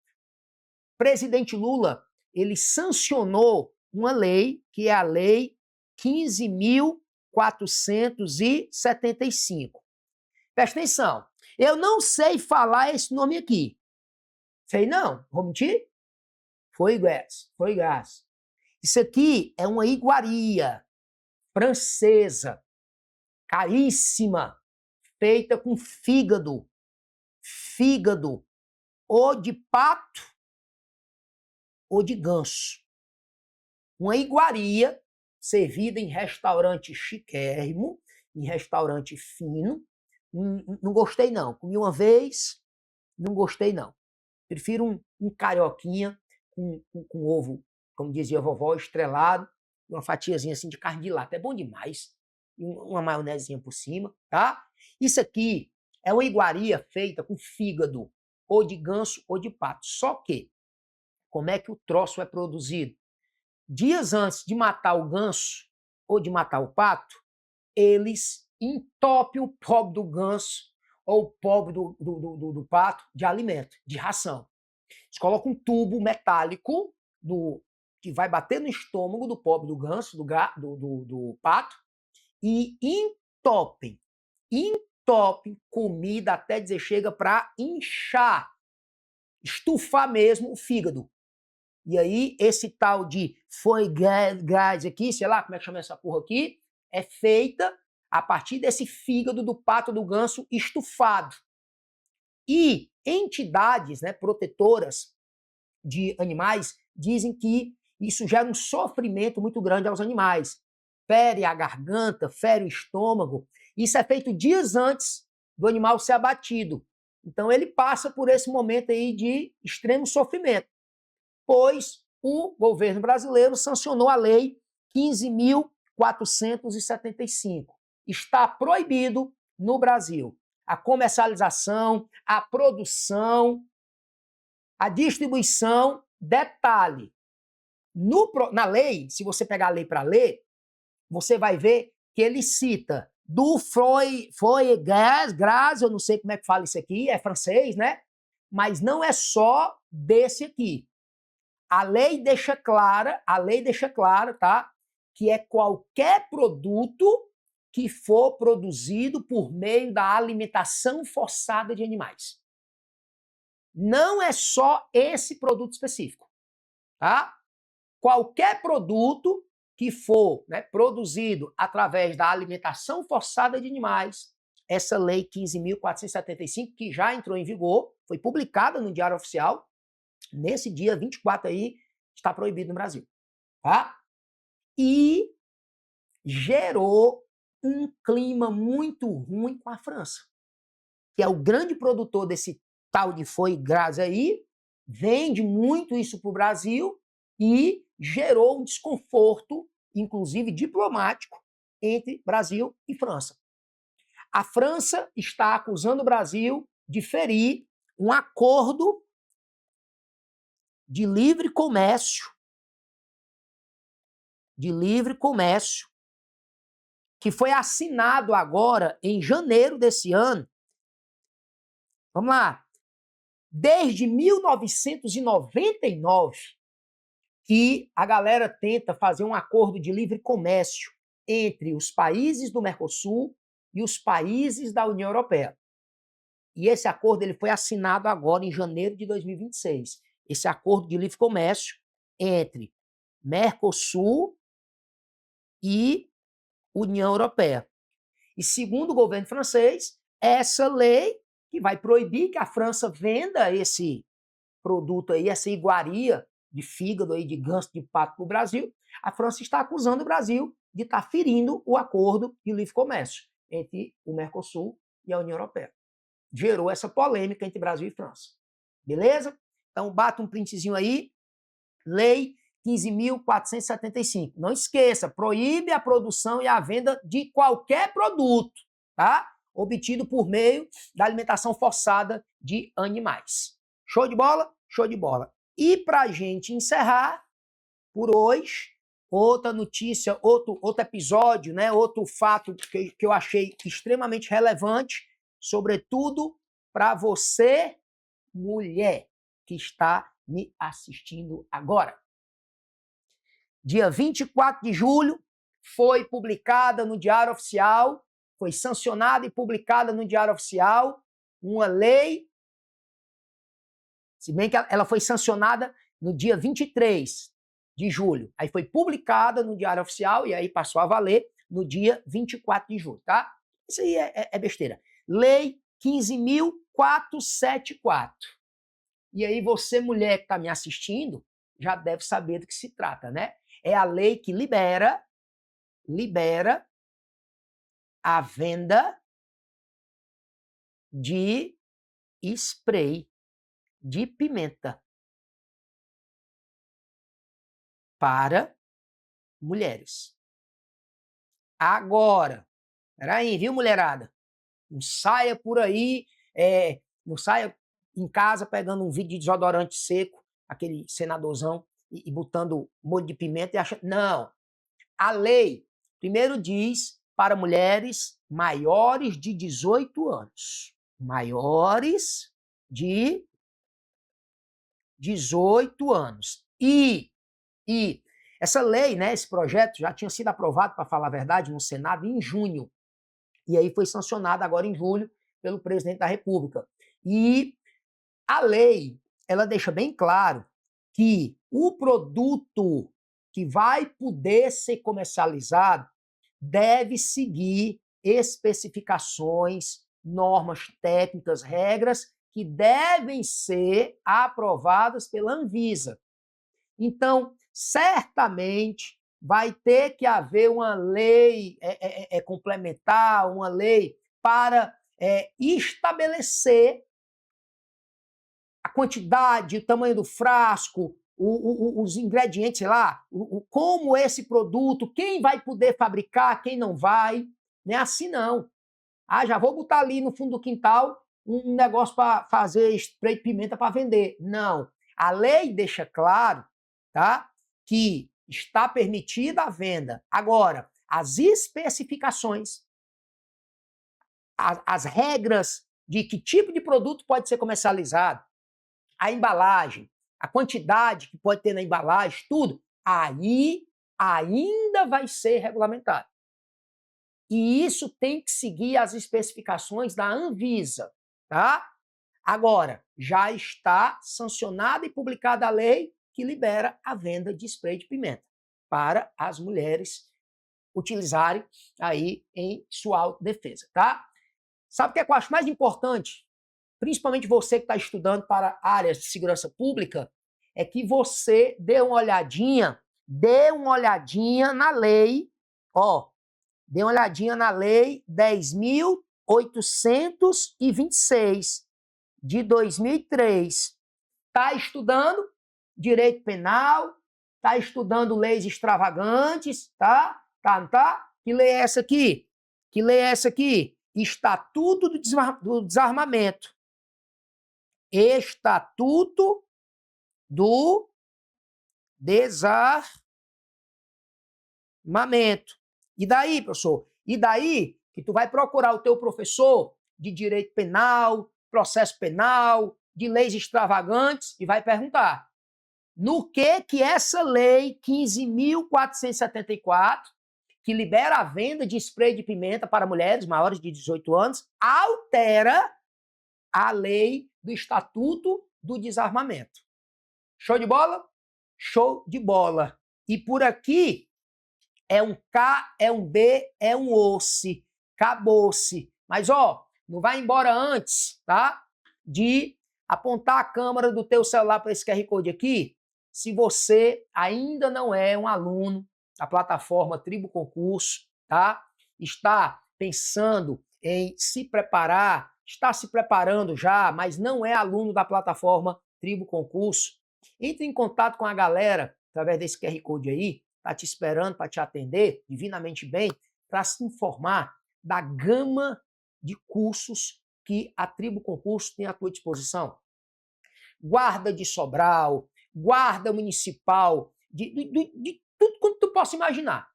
presidente Lula, ele sancionou uma lei, que é a Lei 15.475. Presta atenção. Eu não sei falar esse nome aqui. Sei não? Vou mentir? Foi gás. Isso aqui é uma iguaria. francesa, caríssima, feita com fígado, ou de pato ou de ganso. Uma iguaria servida em restaurante chiquérrimo, em restaurante fino. Não gostei, não. Comi uma vez, não gostei, não. Prefiro um carioquinha com ovo, como dizia a vovó, estrelado, uma fatiazinha assim de carne de lata. É bom demais. E uma maionezinha por cima, tá? Isso aqui é uma iguaria feita com fígado, ou de ganso ou de pato. Só que, como é que o troço é produzido? Dias antes de matar o ganso ou de matar o pato, eles entopem o pobre do ganso ou o pobre do pato de alimento, de ração. Eles colocam um tubo metálico que vai bater no estômago do pobre do ganso, do pato, e entopem comida até dizer chega para inchar, estufar mesmo o fígado. E aí, esse tal de foie gras aqui, sei lá como é que chama essa porra aqui, é feita a partir desse fígado do pato do ganso estufado. E entidades, né, protetoras de animais dizem que isso gera um sofrimento muito grande aos animais. Fere a garganta, fere o estômago. Isso é feito dias antes do animal ser abatido. Então ele passa por esse momento aí de extremo sofrimento. Pois o governo brasileiro sancionou a lei 15.475. Está proibido no Brasil a comercialização, a produção, a distribuição. Detalhe, na lei, se você pegar a lei para ler, você vai ver que ele cita do foie gras, eu não sei como é que fala isso aqui, é francês, né? Mas não é só desse aqui. A lei deixa clara, tá? Que é qualquer produto que for produzido por meio da alimentação forçada de animais. Não é só esse produto específico, tá? Qualquer produto que for, né, produzido através da alimentação forçada de animais, essa lei 15.475, que já entrou em vigor, foi publicada no Diário Oficial, nesse dia 24 aí, está proibido no Brasil, tá? E gerou um clima muito ruim com a França, que é o grande produtor desse tal de foie gras aí, vende muito isso para o Brasil e gerou um desconforto, inclusive diplomático, entre Brasil e França. A França está acusando o Brasil de ferir um acordo de livre comércio, que foi assinado agora em janeiro desse ano. Vamos lá. Desde 1999, que a galera tenta fazer um acordo de livre comércio entre os países do Mercosul e os países da União Europeia. E esse acordo ele foi assinado agora em janeiro de 2026. Esse acordo de livre comércio entre Mercosul e União Europeia. E segundo o governo francês, essa lei que vai proibir que a França venda esse produto aí, essa iguaria de fígado aí, de ganso, de pato para o Brasil, a França está acusando o Brasil de estar ferindo o acordo de livre comércio entre o Mercosul e a União Europeia. Gerou essa polêmica entre Brasil e França. Beleza? Então, bata um printzinho aí. Lei 15.475. Não esqueça, proíbe a produção e a venda de qualquer produto, tá? Obtido por meio da alimentação forçada de animais. Show de bola? Show de bola. E para a gente encerrar, por hoje, outra notícia, outro episódio, né? Outro fato que eu achei extremamente relevante, sobretudo para você, mulher, que está me assistindo agora. Dia 24 de julho, foi publicada no Diário Oficial, foi sancionada e publicada no Diário Oficial uma lei, se bem que ela foi sancionada no dia 23 de julho, aí foi publicada no Diário Oficial e aí passou a valer no dia 24 de julho, tá? Isso aí é besteira. Lei 15.474. E aí você, mulher que está me assistindo, já deve saber do que se trata, né? É a lei que libera a venda de spray de pimenta para mulheres. Agora, peraí, viu, mulherada? Não saia por aí, não saia em casa pegando um vidro de desodorante seco, aquele senadorzão, e botando molho de pimenta e achando... Não. A lei, primeiro diz para mulheres maiores de 18 anos. Maiores de 18 anos. E essa lei, né, esse projeto já tinha sido aprovado, para falar a verdade, no Senado em junho. E aí foi sancionado agora em julho pelo presidente da República. E a lei, ela deixa bem claro que o produto que vai poder ser comercializado deve seguir especificações, normas técnicas, regras que devem ser aprovadas pela Anvisa. Então, certamente vai ter que haver uma lei complementar, uma lei para estabelecer a quantidade, o tamanho do frasco, os ingredientes, sei lá, como esse produto, quem vai poder fabricar, quem não vai. Não é assim, não. Ah, já vou botar ali no fundo do quintal um negócio para fazer spray de pimenta para vender. Não. A lei deixa claro, tá, que está permitida a venda. Agora, as especificações, as regras de que tipo de produto pode ser comercializado, a embalagem, a quantidade que pode ter na embalagem, tudo, aí ainda vai ser regulamentado. E isso tem que seguir as especificações da Anvisa, tá? Agora, já está sancionada e publicada a lei que libera a venda de spray de pimenta para as mulheres utilizarem aí em sua autodefesa, tá? Sabe o que é que eu acho mais importante? Principalmente você que está estudando para áreas de segurança pública, é que você dê uma olhadinha na lei, dê uma olhadinha na lei 10.826 de 2003. Está estudando direito penal, está estudando leis extravagantes, tá? Tá? Que lei é essa aqui? Que lei é essa aqui? Estatuto do Desarmamento. Estatuto do Desarmamento. E daí, professor? E daí que tu vai procurar o teu professor de direito penal, processo penal, de leis extravagantes e vai perguntar no que essa lei 15.474, que libera a venda de spray de pimenta para mulheres maiores de 18 anos, altera a lei do Estatuto do Desarmamento. Show de bola? Show de bola. E por aqui é um K, é um B, é um osse. Acabou-se. Mas, não vai embora antes, tá? De apontar a câmera do teu celular para esse QR Code aqui, se você ainda não é um aluno da plataforma Tribo Concurso, tá? Está pensando em se preparar, está se preparando já, mas não é aluno da plataforma Tribo Concurso, entre em contato com a galera através desse QR Code aí, tá te esperando para te atender divinamente bem, para se informar da gama de cursos que a Tribo Concurso tem à tua disposição. Guarda de Sobral, guarda municipal, de tudo quanto tu possa imaginar.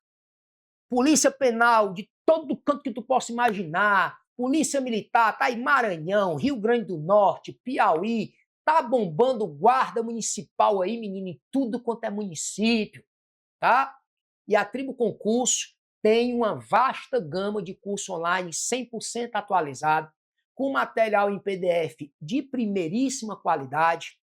Polícia penal, de todo canto que tu possa imaginar. Polícia militar, tá em Maranhão, Rio Grande do Norte, Piauí, tá bombando guarda municipal aí, menino, em tudo quanto é município, tá? E a Tribo Concurso tem uma vasta gama de curso online 100% atualizado, com material em PDF de primeiríssima qualidade.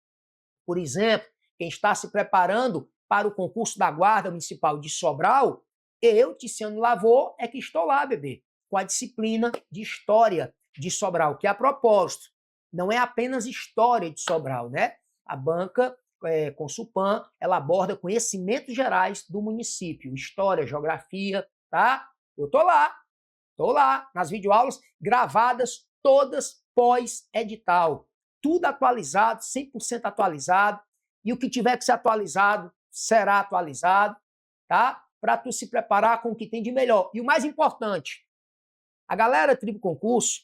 Por exemplo, quem está se preparando para o concurso da Guarda Municipal de Sobral, Eu, Tiziano Lavô, é que estou lá, bebê, com a disciplina de História de Sobral, que a propósito, não é apenas História de Sobral, né? A banca Consulpan, ela aborda conhecimentos gerais do município, História, Geografia, tá? Eu tô lá, nas videoaulas gravadas todas pós-edital. Tudo atualizado, 100% atualizado, e o que tiver que ser atualizado, será atualizado, tá? Para tu se preparar com o que tem de melhor. E o mais importante, a galera Tribo Concurso,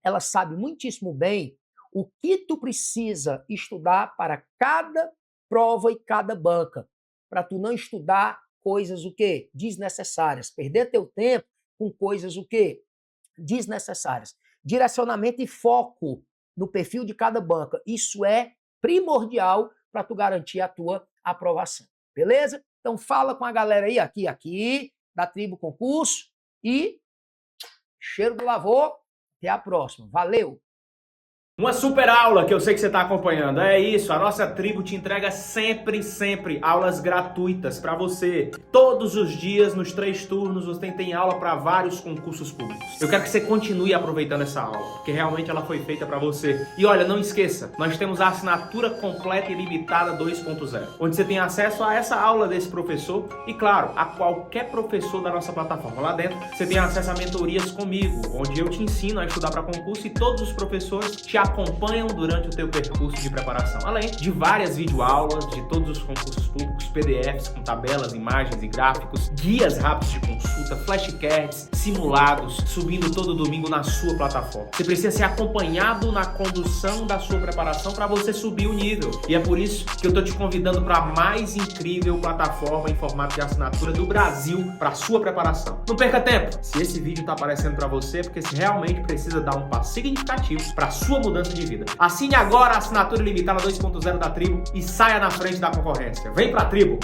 ela sabe muitíssimo bem o que tu precisa estudar para cada prova e cada banca, para tu não estudar coisas o quê? Desnecessárias, perder teu tempo com coisas o quê? Desnecessárias. Direcionamento e foco no perfil de cada banca. Isso é primordial para tu garantir a tua aprovação. Beleza? Então fala com a galera aí, aqui, da Tribo Concurso e cheiro do Lavô. Até a próxima. Valeu! Uma super aula que eu sei que você está acompanhando. É isso, a nossa tribo te entrega sempre aulas gratuitas para você. Todos os dias, nos 3 turnos, você tem aula para vários concursos públicos. Eu quero que você continue aproveitando essa aula, porque realmente ela foi feita para você. E olha, não esqueça, nós temos a assinatura completa e limitada 2.0, onde você tem acesso a essa aula desse professor e, claro, a qualquer professor da nossa plataforma. Lá dentro, você tem acesso a mentorias comigo, onde eu te ensino a estudar para concurso e todos os professores te acompanham durante o teu percurso de preparação, além de várias videoaulas de todos os concursos públicos, PDFs com tabelas, imagens e gráficos, guias rápidos de consulta, flashcards, simulados, subindo todo domingo na sua plataforma. Você precisa ser acompanhado na condução da sua preparação para você subir o nível. E é por isso que eu tô te convidando para a mais incrível plataforma em formato de assinatura do Brasil para sua preparação. Não perca tempo! Se esse vídeo tá aparecendo para você, é porque você realmente precisa dar um passo significativo para sua mudança de vida. Assine agora a assinatura limitada 2.0 da Tribo e saia na frente da concorrência. Vem pra Tribo!